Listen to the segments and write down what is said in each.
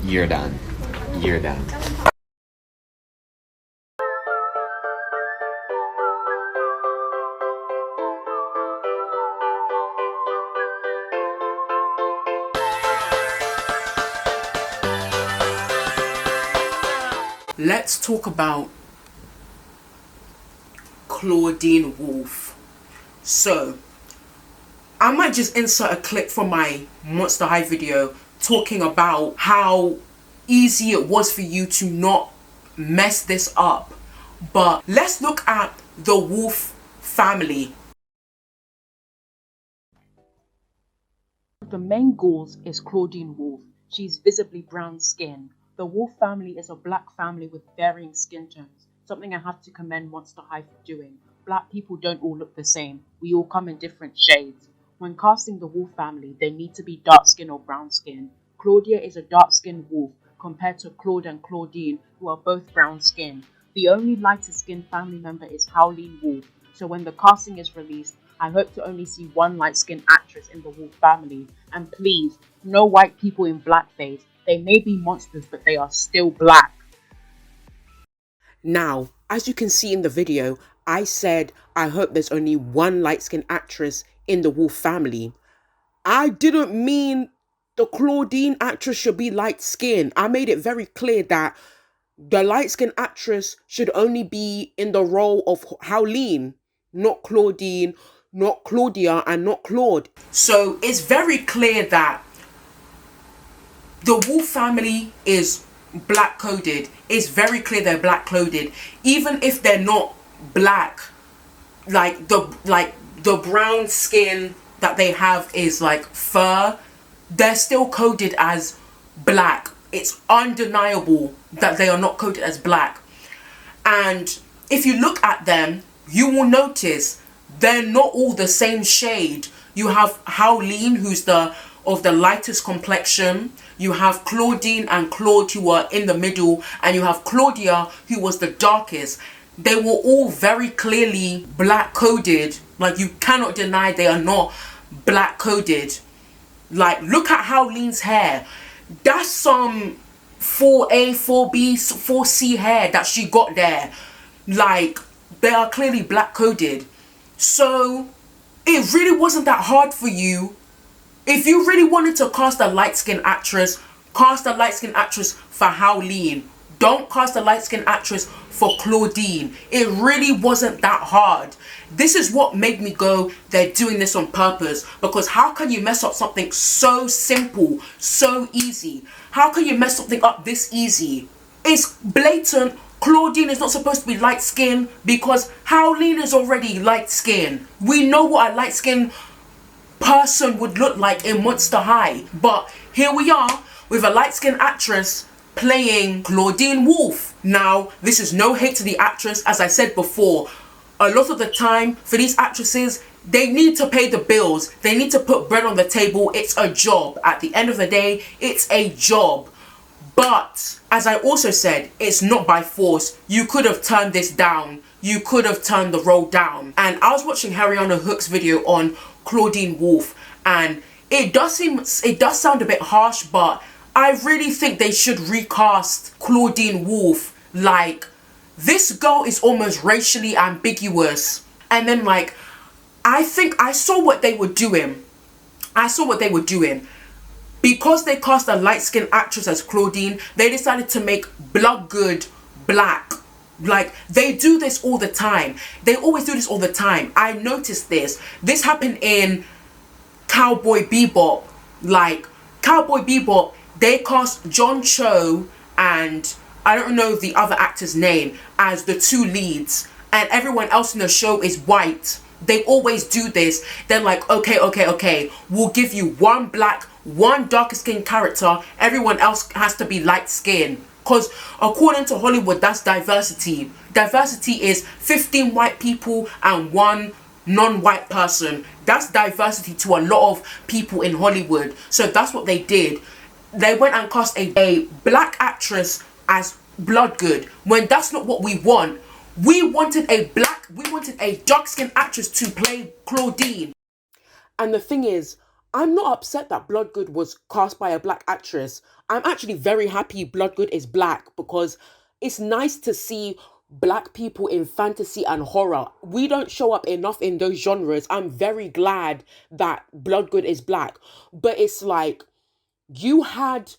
You're done. You're done. Let's talk about Claudine Wolfe. So, I might just insert a clip from my Monster High video talking about how easy it was for you to not mess this up. But let's look at the Wolfe family. The main goals is Claudine Wolfe. She's visibly brown skinned. The Wolfe family is a black family with varying skin tones, something I have to commend Monster High for doing. Black people don't all look the same. We all come in different shades. When casting the Wolfe family, they need to be dark skin or brown skin. Claudia is a dark skinned Wolfe compared to Claude and Claudine, who are both brown skinned. The only lighter skinned family member is Colourism Wolfe, so when the casting is released, I hope to only see one light-skinned actress in the Wolfe family. And please, no white people in blackface. They may be monsters, but they are still black. Now, as you can see in the video, I said I hope there's only one light-skinned actress in the Wolfe family. I didn't mean the Claudine actress should be light-skinned. I made it very clear that the light-skinned actress should only be in the role of Howleen, not Claudine, not Claudia, and not Claude. So it's very clear that the Wolfe family is black coded. It's very clear they're black coded. Even if they're not black, like the brown skin that they have is like fur, they're still coded as black. It's undeniable that they are not coded as black. And if you look at them, you will notice they're not all the same shade. You have Howleen, who's of the lightest complexion. You have Claudine and Claude, who are in the middle, and you have Claudia, who was the darkest. They were all very clearly black coded. Like, you cannot deny they are not black coded. Like, look at Howleen's hair. That's some 4A, 4B, 4C hair that she got there. Like, they are clearly black coded. So it really wasn't that hard for you. If you really wanted to cast a light-skinned actress, cast a light-skinned actress for Howleen. Don't cast a light-skinned actress for Claudine. It really wasn't that hard. This is what made me go, they're doing this on purpose. Because how can you mess up something so simple, so easy? How can you mess something up this easy? It's blatant. Claudine is not supposed to be light-skinned because Howleen is already light-skinned. We know what a light-skinned person would look like in Monster High. But here we are with a light-skinned actress playing Claudine Wolfe. Now, this is no hate to the actress. As I said before, a lot of the time for these actresses, they need to pay the bills. They need to put bread on the table. It's a job. At the end of the day, it's a job. But as I also said, it's not by force. You could have turned this down. You could have turned the role down. And I was watching Harriana Hook's video on Claudine Wolfe, and it does sound a bit harsh, but I really think they should recast Claudine Wolfe. Like, this girl is almost racially ambiguous. And then, like, I think I saw what they were doing. Because they cast a light-skinned actress as Claudine, they decided to make Bloodgood black. Like, they do this all the time. They always do this all the time. I noticed this. This happened in Cowboy Bebop. Like, Cowboy Bebop, they cast John Cho and I don't know the other actor's name as the two leads. And everyone else in the show is white. They always do this. They're like, okay, we'll give you one black, one darker skinned character. Everyone else has to be light skinned. Because according to Hollywood, that's diversity. Diversity is 15 white people and one non-white person. That's diversity to a lot of people in Hollywood. So that's what they did. They went and cast a black actress as Bloodgood, when that's not what we want. We wanted a dark-skinned actress to play Claudine. And the thing is, I'm not upset that Bloodgood was cast by a black actress. I'm actually very happy Bloodgood is black because it's nice to see black people in fantasy and horror. We don't show up enough in those genres. I'm very glad that Bloodgood is black. But it's like, you had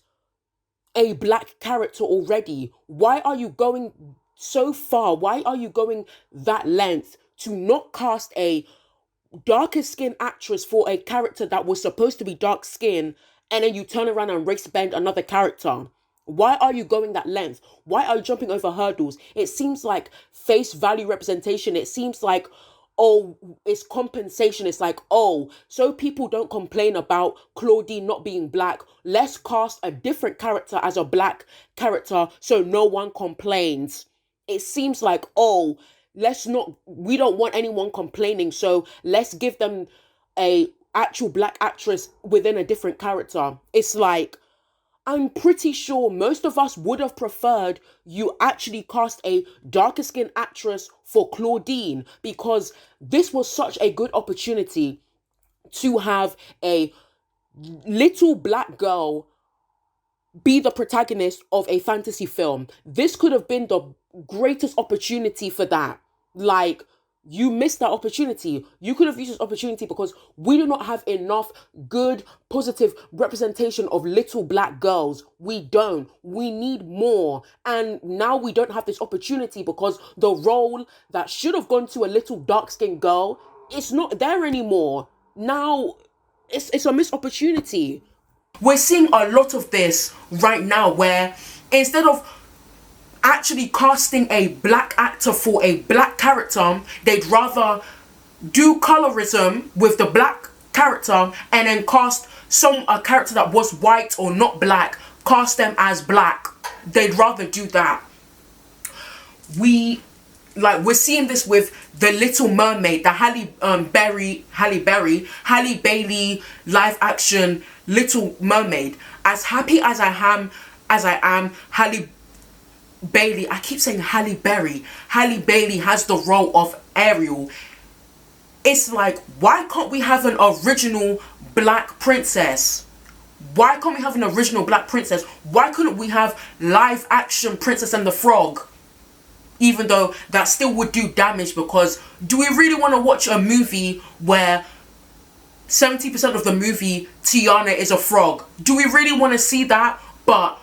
a black character already. Why are you going so far? Why are you going that length to not cast a darker skinned actress for a character that was supposed to be dark skinned, and then you turn around and race bend another character? Why are you going that length? Why are you jumping over hurdles? It seems like face value representation. It seems like, oh, it's compensation. It's like, oh, so people don't complain about Claudine not being black, let's cast a different character as a black character so no one complains. It seems like, oh, we don't want anyone complaining, so let's give them a actual black actress within a different character. It's like, I'm pretty sure most of us would have preferred you actually cast a darker skinned actress for Claudine, because this was such a good opportunity to have a little black girl be the protagonist of a fantasy film. This could have been the greatest opportunity for that. Like, you missed that opportunity. You could have used this opportunity because we do not have enough good, positive representation of little black girls. We don't. We need more. And now we don't have this opportunity because the role that should have gone to a little dark-skinned girl, it's not there anymore. Now, it's a missed opportunity. We're seeing a lot of this right now where instead of actually casting a black actor for a black character, they'd rather do colorism with the black character and then cast a character that was white or not black, cast them as black. They'd rather do that. We're seeing this with The Little Mermaid, the Halle Bailey live action Little Mermaid. As happy as I am, Halle Bailey, I keep saying Halle Berry. Halle Bailey has the role of Ariel. It's like, why can't we have an original black princess? Why can't we have an original black princess? Why couldn't we have live action Princess and the Frog? Even though that still would do damage, because do we really want to watch a movie where 70% of the movie Tiana is a frog? Do we really want to see that? But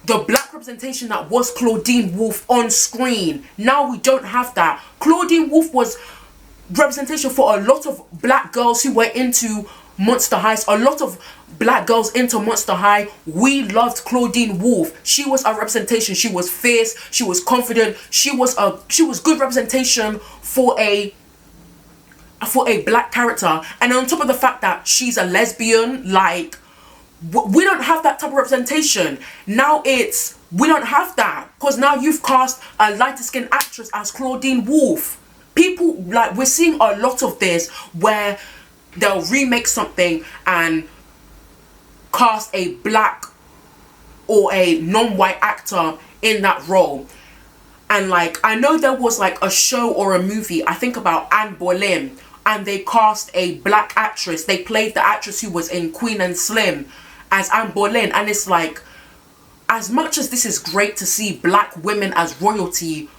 the black representation that was Claudine Wolfe on screen, now we don't have that. Claudine Wolfe was representation for a lot of black girls who were into Monster High. A lot of black girls into Monster High. We loved Claudine Wolfe. She was a representation. She was fierce. She was confident. She was good representation for a black character. And on top of the fact that she's a lesbian, like, we don't have that type of representation. Now we don't have that, because now you've cast a lighter skinned actress as Claudine Wolfe. People, like, we're seeing a lot of this where they'll remake something and cast a black or a non-white actor in that role. And like, I know there was like a show or a movie, I think about Anne Boleyn, and they cast a black actress. They played the actress who was in Queen and Slim as Anne Boleyn. And it's like, as much as this is great to see black women as royalty,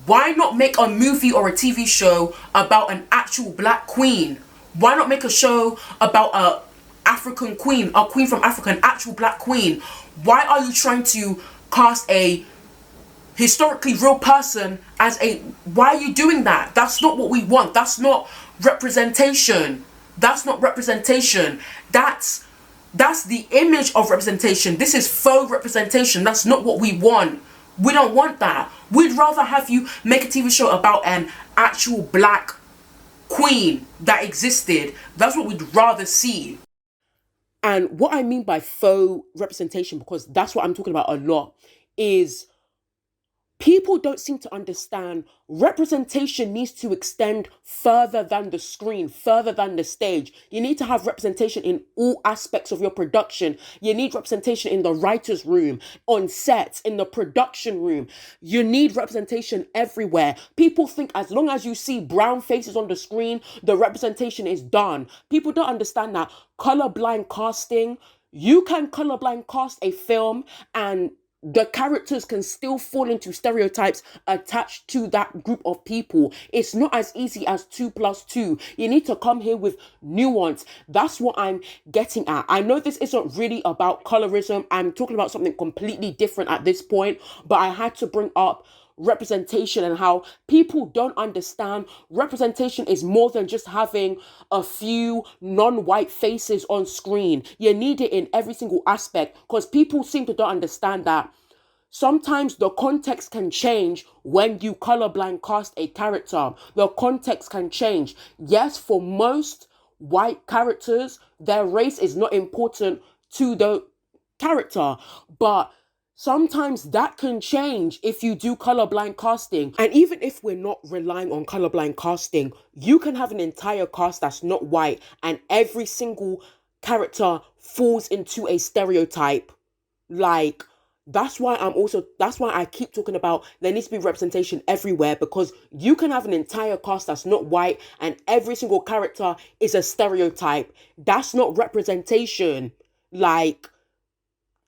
why not make a movie or a TV show about an actual black queen? Why not make a show about a African queen, a queen from Africa, an actual black queen? Why are you trying to cast a historically real person as why are you doing that? That's not what we want. That's not representation. That's not representation. That's the image of representation. This is faux representation. That's not what we want. We don't want that. We'd rather have you make a TV show about an actual black queen that existed. That's what we'd rather see. And what I mean by faux representation, because that's what I'm talking about a lot, is People don't seem to understand representation needs to extend further than the screen, further than the stage. You need to have representation in all aspects of your production. You need representation in the writer's room, on sets, in the production room. You need representation everywhere. People think as long as you see brown faces on the screen, the representation is done. People don't understand that colorblind casting, you can colorblind cast a film and the characters can still fall into stereotypes attached to that group of people. It's not as easy as 2 plus 2. You need to come here with nuance. That's what I'm getting at. I know this isn't really about colorism. I'm talking about something completely different at this point, but I had to bring up representation and how people don't understand representation is more than just having a few non-white faces on screen. You need it in every single aspect, because people seem to don't understand that sometimes the context can change when you colorblind cast a character. The context can change. Yes, for most white characters, their race is not important to the character, but sometimes that can change if you do colorblind casting. And even if we're not relying on colorblind casting, you can have an entire cast that's not white and every single character falls into a stereotype. Like, that's why I keep talking about there needs to be representation everywhere, because you can have an entire cast that's not white and every single character is a stereotype. That's not representation. Like,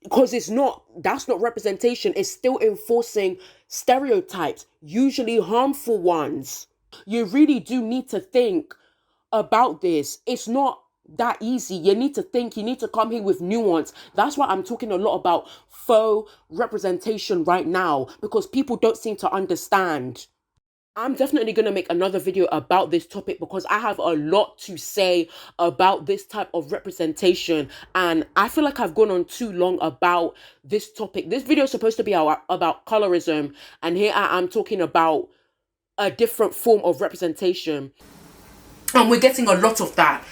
because that's not representation. It's still enforcing stereotypes, usually harmful ones. You really do need to think about this. It's not that easy. You need to think, you need to come here with nuance. That's why I'm talking a lot about faux representation right now, because people don't seem to understand. I'm definitely going to make another video about this topic, because I have a lot to say about this type of representation, and I feel like I've gone on too long about this topic. This video is supposed to be about colorism, and here I am talking about a different form of representation. And we're getting a lot of that.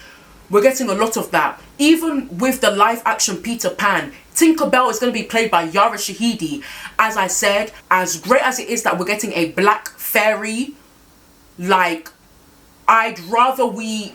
Even with the live action Peter Pan, Tinkerbell is going to be played by Yara Shahidi. As I said, as great as it is that we're getting a black fairy, like, I'd rather we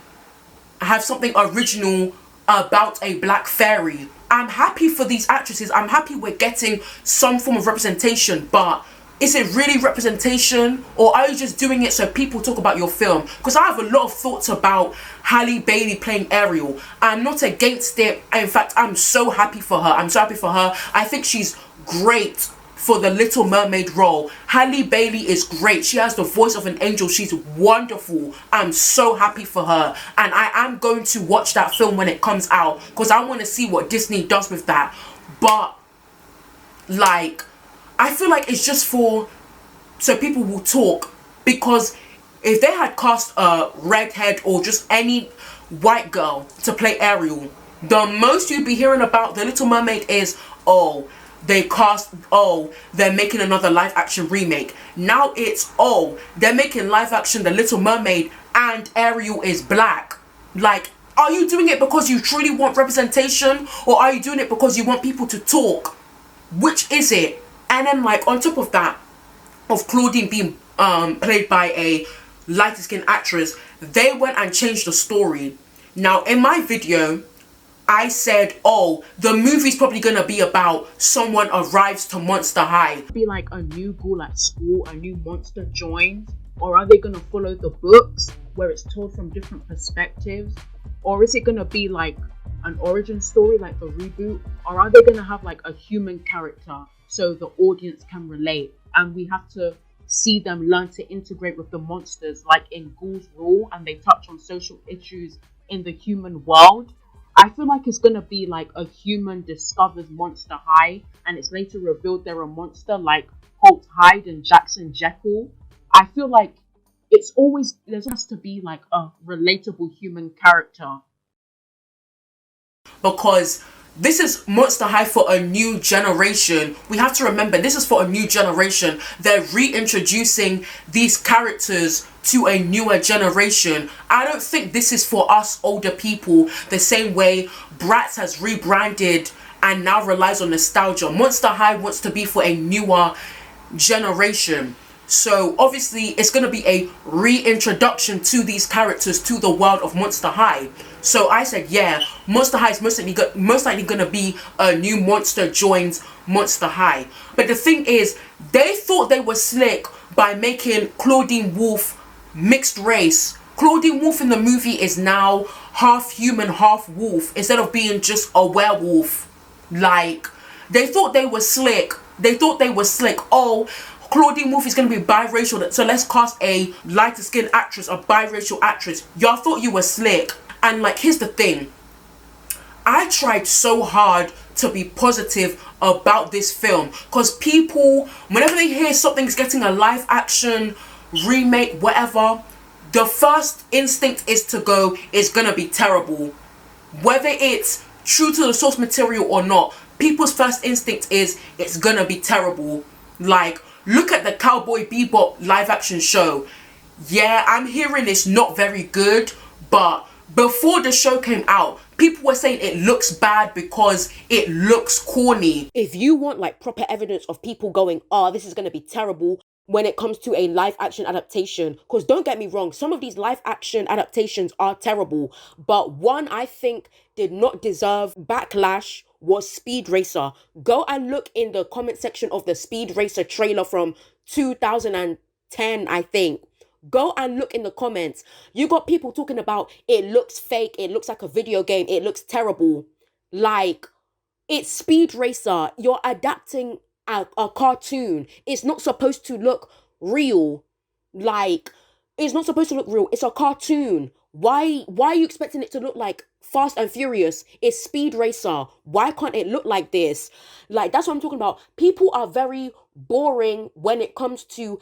have something original about a black fairy. I'm happy for these actresses. I'm happy we're getting some form of representation, but is it really representation, or are you just doing it so people talk about your film? Because I have a lot of thoughts about Halle Bailey playing Ariel. I'm not against it. In fact, I'm so happy for her. I think she's great for the Little Mermaid role. Halle Bailey is great. She has the voice of an angel. She's wonderful. I'm so happy for her. And I am going to watch that film when it comes out, because I want to see what Disney does with that. But, like, I feel like it's just so people will talk, because if they had cast a redhead or just any white girl to play Ariel, the most you'd be hearing about The Little Mermaid is, they're making another live action remake. Now it's, they're making live action The Little Mermaid and Ariel is black. Like, are you doing it because you truly want representation, or are you doing it because you want people to talk? Which is it? And then, like, on top of that, of Clawdeen being played by a lighter skinned actress, they went and changed the story. Now, in my video, I said, the movie's probably gonna be about someone arrives to Monster High. Be like a new ghoul at school, a new monster joins, or are they gonna follow the books where it's told from different perspectives, or is it gonna be like an origin story like the reboot, or are they gonna have like a human character so the audience can relate, and we have to see them learn to integrate with the monsters like in Ghoul's Rule, and they touch on social issues in the human world? I feel like it's going to be like a human discovers Monster High, and it's later revealed they're a monster, like Holt Hyde and Jackson Jekyll. I feel like there has to be like a relatable human character. Because this is Monster High for a new generation. We have to remember, this is for a new generation. They're reintroducing these characters to a newer generation. I don't think this is for us older people the same way Bratz has rebranded and now relies on nostalgia. Monster High wants to be for a newer generation. So obviously it's going to be a reintroduction to these characters to the world of Monster High. So I said, yeah, Monster High is most likely going to be a new monster joins Monster High. But the thing is, they thought they were slick by making Claudine Wolfe mixed race. Claudine Wolfe in the movie is now half human, half wolf, instead of being just a werewolf. Like, they thought they were slick. Oh, Claudine Wolfe is going to be biracial, so let's cast a lighter skinned actress, a biracial actress. Y'all thought you were slick. And like, here's the thing. I tried so hard to be positive about this film, because people, whenever they hear something's getting a live action remake, whatever, the first instinct is to go, it's gonna be terrible. Whether it's true to the source material or not, people's first instinct is it's gonna be terrible. Like, look at the Cowboy Bebop live action show. Yeah, I'm hearing it's not very good, but before the show came out, people were saying it looks bad because it looks corny. If you want like proper evidence of people going, oh, this is going to be terrible when it comes to a live action adaptation, because don't get me wrong, some of these live action adaptations are terrible, but one I think did not deserve backlash was Speed Racer. Go and look in the comment section of the Speed Racer trailer from 2010, I think. Go and look in the comments. You got people talking about it looks fake, it looks like a video game, it looks terrible. Like, it's Speed Racer. You're adapting a cartoon. It's not supposed to look real. Like, it's not supposed to look real. It's a cartoon. Why are you expecting it to look like Fast and Furious? It's Speed Racer. Why can't it look like this? Like, that's what I'm talking about. People are very boring when it comes to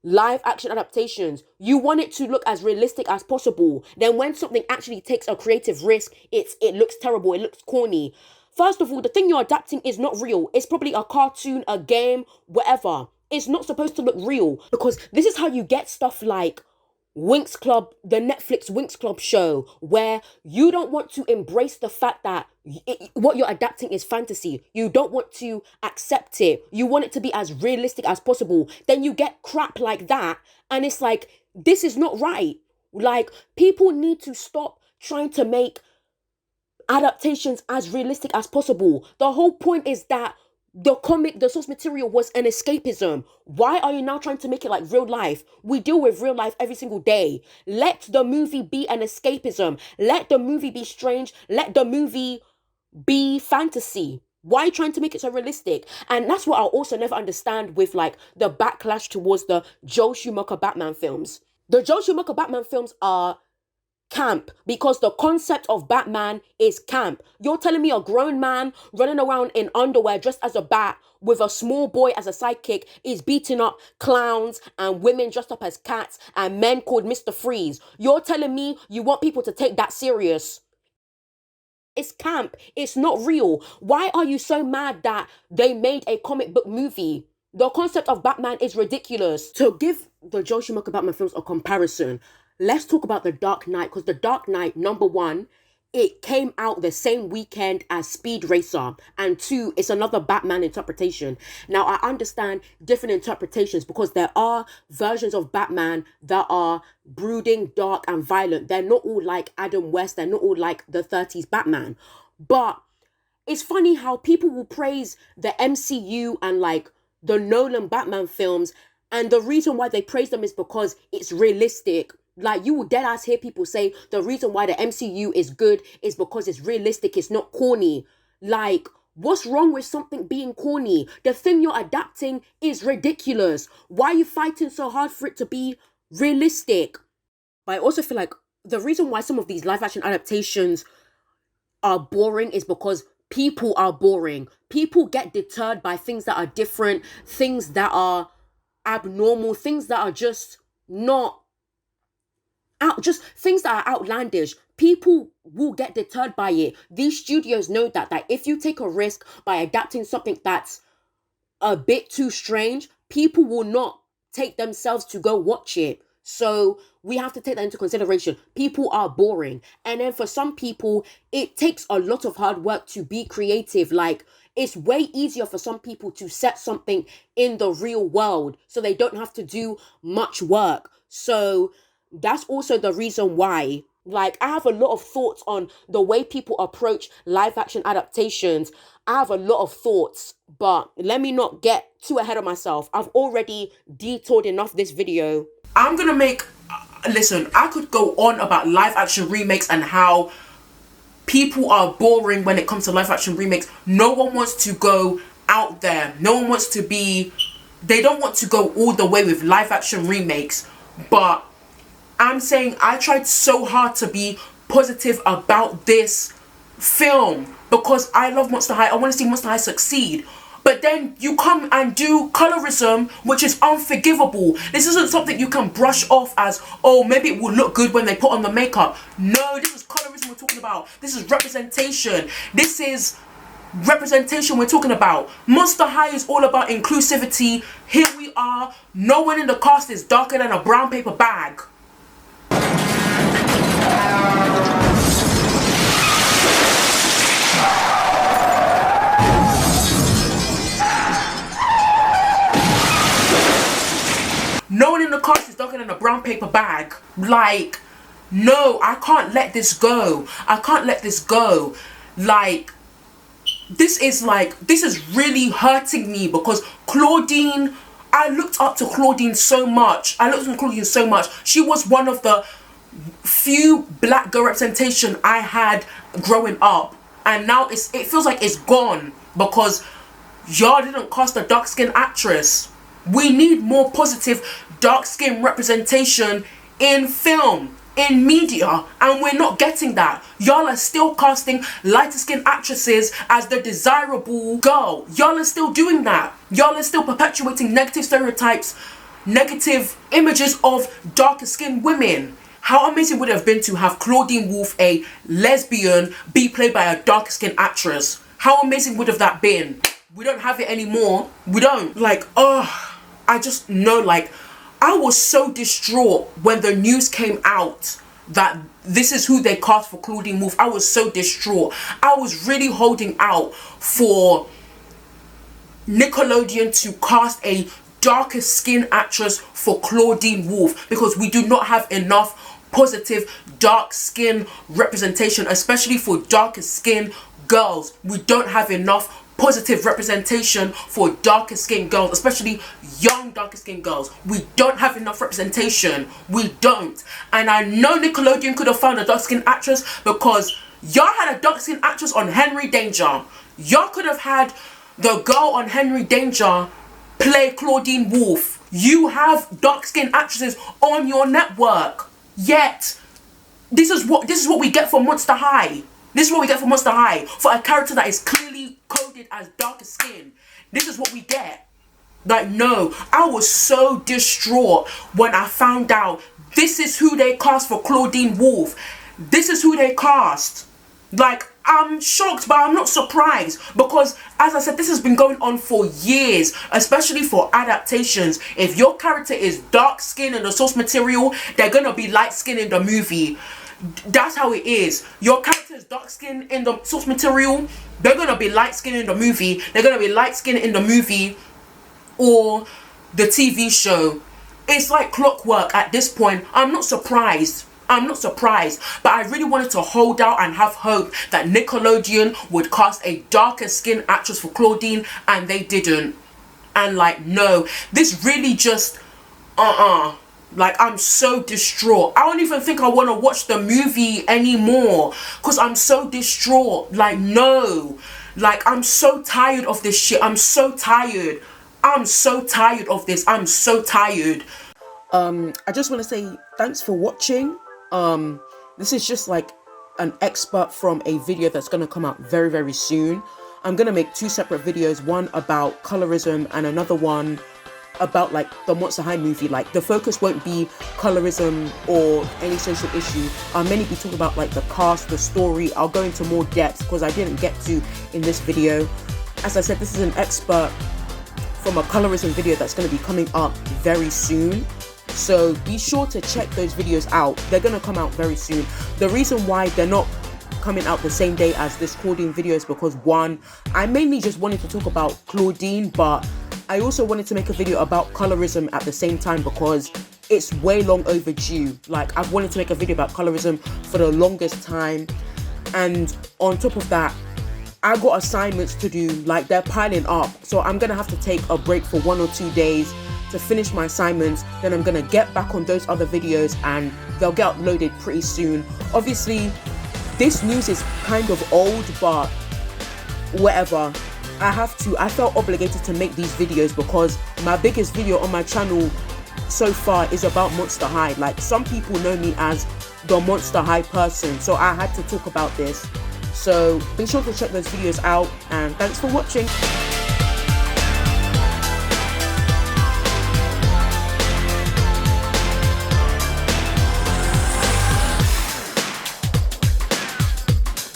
live action adaptations. You want it to look as realistic as possible. Then when something actually takes a creative risk, it looks terrible, it looks corny. First of all, the thing you're adapting is not real. It's probably a cartoon, a game, whatever. It's not supposed to look real, because this is how you get stuff like Winx Club, the Netflix Winx Club show, where you don't want to embrace the fact that what you're adapting is fantasy. You don't want to accept it. You want it to be as realistic as possible. Then you get crap like that, and it's like, this is not right. Like, people need to stop trying to make adaptations as realistic as possible. The whole point is that the source material was an escapism. Why are you now trying to make it like real life? We deal with real life every single day. Let the movie be an escapism. Let the movie be strange. Let the movie be fantasy. Why are you trying to make it so realistic? And that's what I'll also never understand with like the backlash towards the Joel Schumacher Batman films. The Joel Schumacher Batman films are camp, because the concept of Batman is camp. You're telling me a grown man running around in underwear dressed as a bat with a small boy as a sidekick is beating up clowns and women dressed up as cats and men called Mr. Freeze? You're telling me you want people to take that serious? It's camp. It's not real. Why are you so mad that they made a comic book movie? The concept of Batman is ridiculous. To give the Joel Schumacher Batman films a comparison, let's talk about The Dark Knight, because The Dark Knight, number one, it came out the same weekend as Speed Racer, and two, it's another Batman interpretation. Now, I understand different interpretations because there are versions of Batman that are brooding, dark, and violent. They're not all like Adam West, they're not all like the 30s Batman. But it's funny how people will praise the MCU and like the Nolan Batman films, and the reason why they praise them is because it's realistic. Like, you will dead ass hear people say the reason why the MCU is good is because it's realistic, it's not corny. Like, what's wrong with something being corny? The thing you're adapting is ridiculous. Why are you fighting so hard for it to be realistic? But I also feel like the reason why some of these live action adaptations are boring is because people are boring. People get deterred by things that are different, things that are abnormal, things that are just not just things that are outlandish. People will get deterred by it. These studios know that if you take a risk by adapting something that's a bit too strange, people will not take themselves to go watch it. So we have to take that into consideration. People are boring. And then for some people, it takes a lot of hard work to be creative. Like, it's way easier for some people to set something in the real world so they don't have to do much work. So that's also the reason why, like, I have a lot of thoughts on the way people approach live action adaptations. I have a lot of thoughts, but let me not get too ahead of myself. I've already detoured enough this video. I'm gonna make, listen, I could go on about live action remakes and how people are boring when it comes to live action remakes. No one wants to go out there. No one wants to be, they don't want to go all the way with live action remakes. But I'm saying I tried so hard to be positive about this film because I love Monster High. I want to see Monster High succeed. But then you come and do colorism, which is unforgivable. This isn't something you can brush off as, oh, maybe it will look good when they put on the makeup. No, this is colorism we're talking about. This is representation. This is representation we're talking about. Monster High is all about inclusivity. Here we are. No one in the cast is darker than a brown paper bag. No one in the cast is darker than a brown paper bag. Like, no, I can't let this go. I can't let this go. Like, this is really hurting me because Claudine, I looked up to Claudine so much. She was one of the few black girl representation I had growing up. And now it feels like it's gone because y'all didn't cast a dark-skinned actress. We need more positive dark-skinned representation in film, in media, and we're not getting that. Y'all are still casting lighter-skinned actresses as the desirable girl. Y'all are still doing that. Y'all are still perpetuating negative stereotypes, negative images of darker-skinned women. How amazing would it have been to have Claudine Wolfe, a lesbian, be played by a darker-skinned actress? How amazing would have that been? We don't have it anymore. We don't. Like, I just know, like, I was so distraught when the news came out that this is who they cast for Claudine Wolfe. I was so distraught. I was really holding out for Nickelodeon to cast a darker skin actress for Claudine Wolfe because we do not have enough positive dark skin representation, especially for darker skin girls. We don't have enough positive representation for darker skinned girls, especially young darker skinned girls. We don't have enough representation. We don't. And I know Nickelodeon could have found a dark skinned actress because y'all had a dark skinned actress on Henry Danger. Y'all could have had the girl on Henry Danger play Claudine Wolfe. You have dark skinned actresses on your network. Yet this is what we get for Monster High. This is what we get for Monster High. For a character that is clearly coded as darker skin. This is what we get. Like, no. I was so distraught when I found out this is who they cast for Claudine Wolfe. This is who they cast. Like, I'm shocked, but I'm not surprised. Because, as I said, this has been going on for years. Especially for adaptations. If your character is dark skin in the source material, they're gonna be light skin in the movie. That's how it is. Your character is dark skin in the source material, they're gonna be light skin in the movie. They're gonna be light skin in the movie or the TV show. It's like clockwork at this point. I'm not surprised. But I really wanted to hold out and have hope that Nickelodeon would cast a darker skin actress for Claudine, and they didn't. And like, no, this really just like, I'm so distraught. I don't even think I want to watch the movie anymore because I'm so distraught. Like, no. Like, I'm so tired of this shit. I'm so tired. I'm so tired of this. I'm so tired. I just want to say thanks for watching. This is just like an excerpt from a video that's going to come out very, very soon. I'm going to make two separate videos, one about colorism and another one about like the Monster High movie. Like, the focus won't be colorism or any social issue. I'll mainly be talking about like the cast, the story. I'll go into more depth because I didn't get to in this video. As I said, this is an excerpt from a colorism video that's going to be coming up very soon. So be sure to check those videos out. They're going to come out very soon. The reason why they're not coming out the same day as this Clawdeen video is because, one, I mainly just wanted to talk about Clawdeen, but I also wanted to make a video about colorism at the same time because it's way long overdue. Like, I've wanted to make a video about colorism for the longest time, and on top of that, I got assignments to do, like they're piling up. So I'm gonna have to take a break for 1 or 2 days to finish my assignments. Then I'm gonna get back on those other videos and they'll get uploaded pretty soon. Obviously, this news is kind of old, but whatever. I felt obligated to make these videos because my biggest video on my channel so far is about Monster High. Like, some people know me as the Monster High person, so I had to talk about this. So be sure to check those videos out, and thanks for watching.